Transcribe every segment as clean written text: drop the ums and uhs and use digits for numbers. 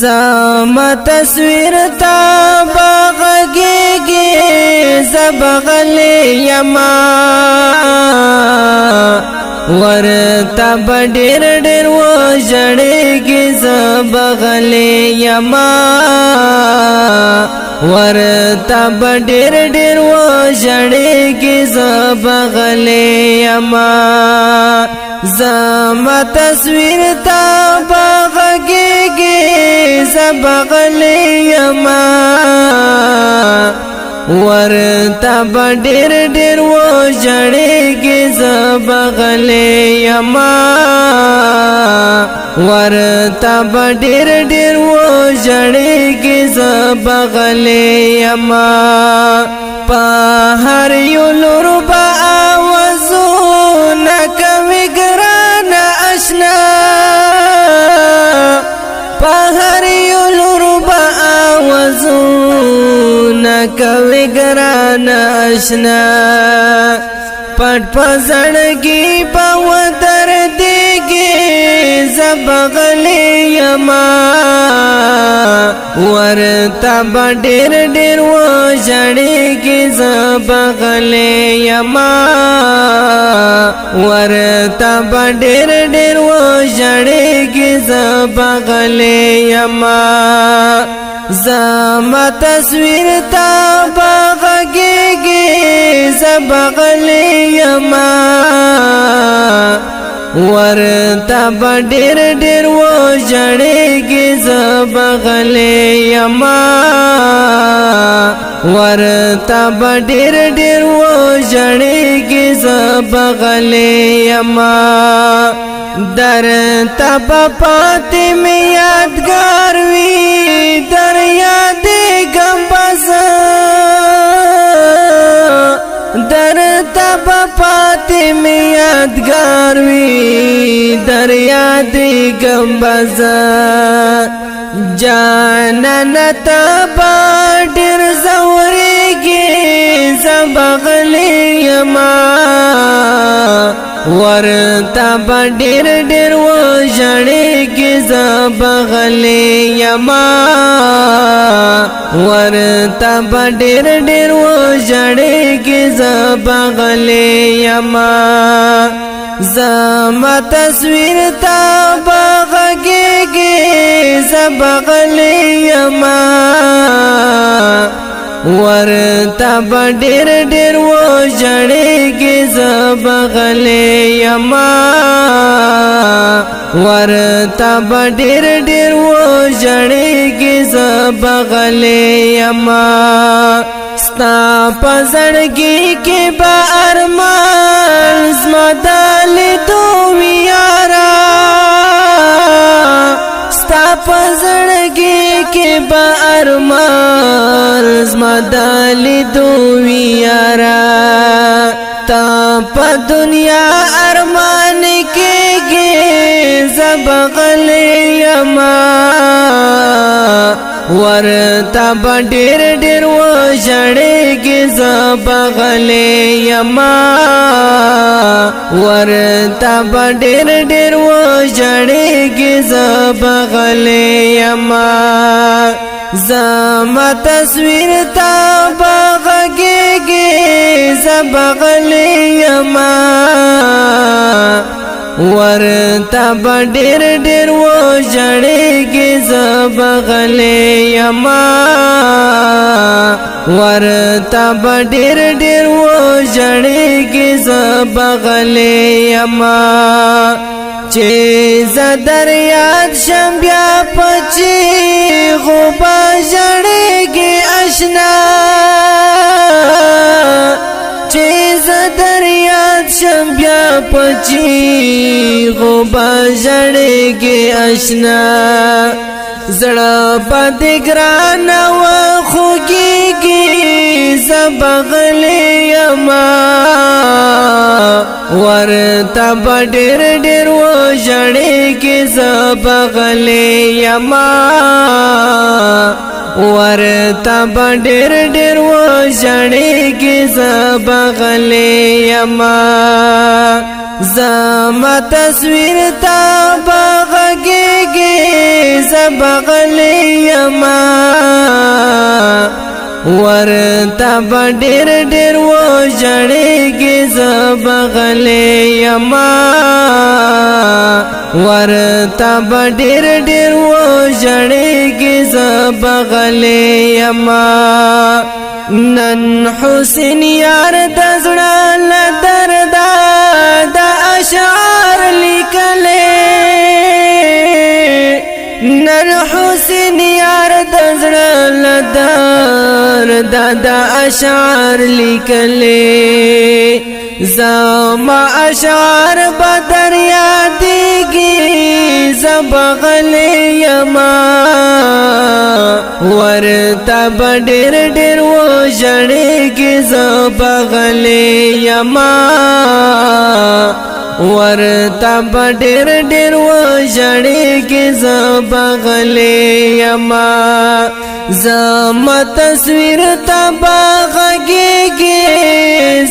زما تصویر تا بغږیږي زبغلی یما ورته ډېر ډېر وژړېږي زبغلی یما ورته ډېر ډېر وژړېږي زبغلی یما زما تصویر تا بغږیږي زبغلی یما ورته ډېر ډېر وژړېږي زبغلی یما ورته ډېر ډېر وژړېږي زبغلی یما په هر یو لور به آوازونه کوي ګرانه اشنا په هر یو لور به آوازونه کوي ګرانه اشنا پټ په زړګي به ودرېږي زبغلی یما ورته ډېر ډېر وژړېږي زبغلی یما ورته ډېر ډېر وژړېږي زبغلی یما زما تصویر تا بغږیږي زبغلی یما ورته ډېر ډېر وژړېږي زبغلی یما ورته ډېر ډېر وژړېږي زبغلی یما درته به پاتې مې یادګار وي در یادېږم به زه درته به پاتې مې یادګار وي در یادېږم به زه جانانه ته به ډېر ځورېږي زبغلی یما ورته ډېر ډېر وژړېږي زبغلی یما ورته ډېر ډېر وژړېږي زبغلی یما زما تصویر تا بغږیږي زبغلی یما ورته ډېر ډېر وژړېږي زبغلی یما ورته ډېر ډېر وژړېږي زبغلی یما ستا په زړګي کې به ارمان زما د لیدو وي یاره ستا په زړګي کې به ارمان زما د لیدو وي یاره تا په دنیا ارمان کېږي زبغلی یما ورته ډېر ډېر وژړېږي زبغلی یما ورته ډېر ډېر وژړېږي زبغلی یما زما تصویر تا بغږیږي زبغلی یما ورته ډېر ډېر وژړېږي زبغلی یما ورته ډېر ډېر وژړېږي زبغلی یما چې زه در یاد شم بیا په چیغو به ژړېږي اشنا چې زه در یاد شم بیا په چیغو به ژړېږي اشنا زړه به دې ګرانه وخوږېږي زبغلی یما ورته ډېر ډېر وژړېږي زبغلی یما ورته ډېر ډېر وژړېږي زبغلی یما زما تصویر تا بغږیږي ژړېږي زبغلی یما ورته ډېر ډېر و ژړېږي زبغلی یما ورته ډېر ډېر و ژړېږي زبغلی یما نن حسین یار د زړه له درده د اشعار لیکلې نن حسین یار د زړه له درده د اشعار لیکلې زما اشعار بدر یادېږي زبغلی یما ورته ډېر ډېر و ژړېږي زبغلی یما ورته ډېر ډېر و ژړېږي زبغلی یما زما تصویر ته غږېږي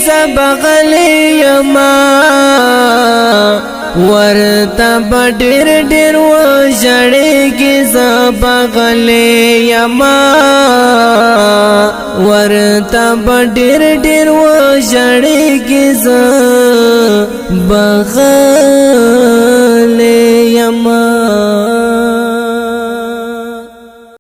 زبغلی یما ورته ډېر ډېر و ژړېږي زبغلی یما ورته ډېر ډېر و ژړېږي زبغلی